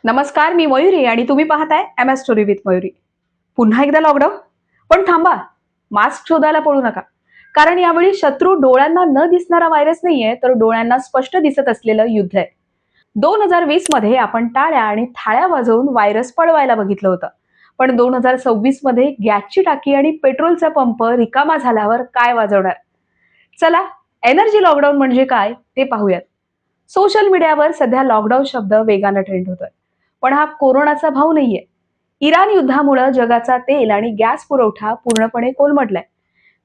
नमस्कार, मी मयुरी आणि तुम्ही पाहताय MS स्टोरी विथ मयुरी. पुन्हा एकदा लॉकडाऊन. पण थांबा, मास्क शोधायला पळू नका. कारण यावेळी शत्रू डोळ्यांना न दिसणारा व्हायरस नाहीये, तर डोळ्यांना स्पष्ट दिसत असलेलं युद्ध आहे. 2020 मध्ये आपण टाळ्या आणि थाळ्या वाजवून व्हायरस पळवायला बघितलं होतं. पण 2026 मध्ये गॅसची टाकी आणि पेट्रोलचा पंप रिकामा झाल्यावर काय वाजवणार? चला, एनर्जी लॉकडाऊन म्हणजे काय ते पाहूयात. सोशल मीडियावर सध्या लॉकडाऊन शब्द वेगानं ट्रेंड होतोय. पण हा कोरोनाचा भाव नाहीये. इराण युद्धामुळे जगाचा तेल आणि गॅस पुरवठा पूर्णपणे कोलमडलाय.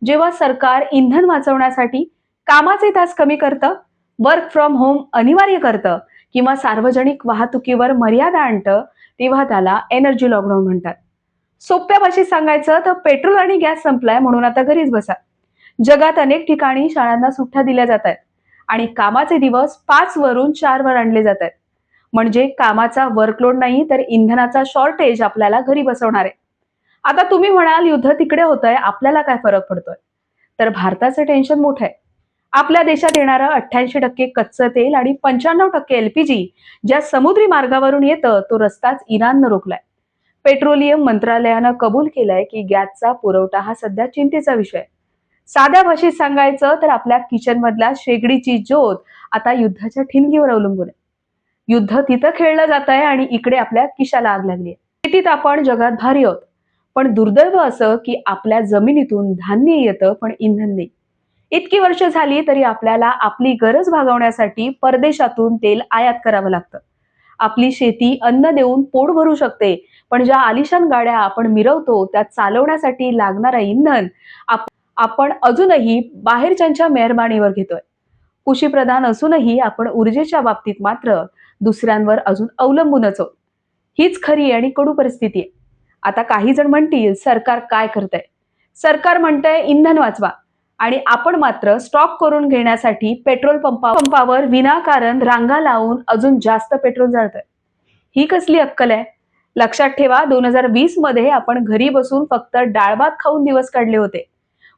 जेव्हा सरकार इंधन वाचवण्यासाठी कामाचे तास कमी करतं, वर्क फ्रॉम होम अनिवार्य करतं किंवा सार्वजनिक वाहतुकीवर मर्यादा आणतं, तेव्हा त्याला एनर्जी लॉकडाऊन म्हणतात. सोप्या भाषेत सांगायचं तर पेट्रोल आणि गॅस संपलाय म्हणून आता घरीच बसा. जगात अनेक ठिकाणी शाळांना सुट्ट्या दिल्या जात आहेत आणि कामाचे दिवस 5 वरून 4 वर आणले जात आहेत. म्हणजे कामाचा वर्कलोड नाही तर इंधनाचा शॉर्टेज आपल्याला घरी बसवणार आहे. आता तुम्ही म्हणाल युद्ध तिकडे होतंय, आपल्याला काय फरक पडतोय? तर भारताचं टेन्शन मोठं आहे. आपल्या देशात येणारं 88% कच्चं तेल आणि 95% LPG ज्या समुद्री मार्गावरून येतं तो रस्ताच इराणनं रोखलाय. पेट्रोलियम मंत्रालयानं कबूल केलंय की गॅसचा पुरवठा हा सध्या चिंतेचा विषय आहे. साध्या भाषेत सांगायचं तर आपल्या किचन मधल्या शेगडीची ज्योत आता युद्धाच्या ठिणगीवर अवलंबून आहे. युद्ध तिथं खेळलं जात आहे आणि इकडे आपल्या खिशाला आग लागली आहे. शेतीत आपण जगात भारी आहोत, पण दुर्दैव असं की आपल्या जमिनीतून धान्य येतं पण इंधन नाही. इतकी वर्ष झाली तरी आपल्याला आपली गरज भागवण्यासाठी परदेशातून तेल आयात करावं लागतं. आपली शेती अन्न देऊन पोट भरू शकते, पण ज्या आलिशान गाड्या आपण मिरवतो त्या चालवण्यासाठी लागणारं इंधन आपण अजूनही बाहेरच्यांच्या मेहरबानीवर घेतोय. कृषीप्रधान असूनही आपण ऊर्जेच्या बाबतीत मात्र दुसऱ्यांवर अजून अवलंबूनच आहोत. हीच खरी आणि कडू परिस्थिती आहे. आता काही जण म्हणतील सरकार काय करतंय? सरकार म्हणतंय इंधन वाचवा आणि आपण मात्र स्टॉक करून घेण्यासाठी पेट्रोल पंपावर विनाकारण रांगा लावून अजून जास्त पेट्रोल जाळतोय. ही कसली अक्कल आहे? लक्षात ठेवा, 2020 मध्ये आपण घरी बसून फक्त डाळ भात खाऊन दिवस काढले होते.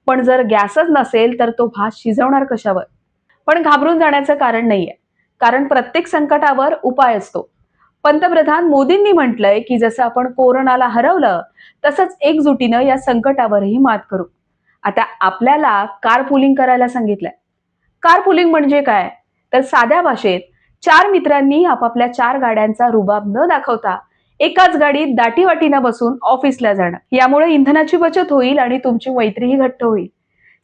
पण जर गॅसच नसेल तर तो भात शिजवणार कशावर? पण घाबरून जाण्याचं कारण नाहीये. कारण प्रत्येक संकटावर उपाय असतो. पंतप्रधान मोदींनी म्हटलंय की जसं आपण कोरोनाला हरवलं तसंच एकजुटीनं या संकटावरही मात करू. आता आपल्याला कार पुलिंग करायला सांगितलंय. कार पुलिंग म्हणजे काय? तर साध्या भाषेत 4 मित्रांनी आपापल्या 4 गाड्यांचा रुबाब न दाखवता एकाच गाडीत दाटीवाटीनं बसून ऑफिसला जाणं. यामुळे इंधनाची बचत होईल आणि तुमची मैत्रीही घट्ट होईल.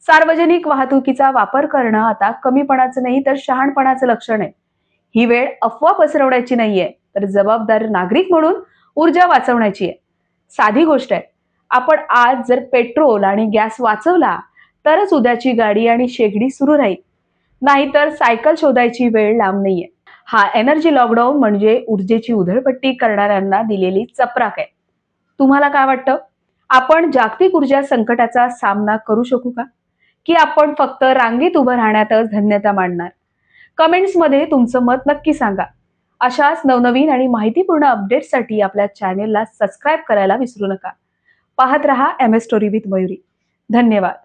सार्वजनिक वाहतुकीचा वापर करणं आता कमीपणाचं नाही तर शहाणपणाचं लक्षण आहे. ही वेळ अफवा पसरवण्याची नाहीये, तर जबाबदार नागरिक म्हणून ऊर्जा वाचवण्याची आहे. साधी गोष्ट आहे. आपण आज जर पेट्रोल आणि गॅस वाचवला तरच उद्याची गाडी आणि शेगडी सुरू राहील. नाहीतर सायकल शोधायची वेळ लांब नाहीये. हा एनर्जी लॉकडाऊन म्हणजे ऊर्जेची उधळपट्टी करणाऱ्यांना दिलेली चपराक आहे. तुम्हाला काय वाटतं? आपण जागतिक ऊर्जा संकटाचा सामना करू शकू का? की आपण फक्त रांगेत उभं राहण्यातच धन्यता मानणार? कमेंट्समध्ये तुमचं मत नक्की सांगा. अशाच नवनवीन आणि माहितीपूर्ण अपडेट्ससाठी आपल्या चॅनेलला सबस्क्राईब करायला विसरू नका. पाहत रहा MS स्टोरी विथ मयुरी. धन्यवाद.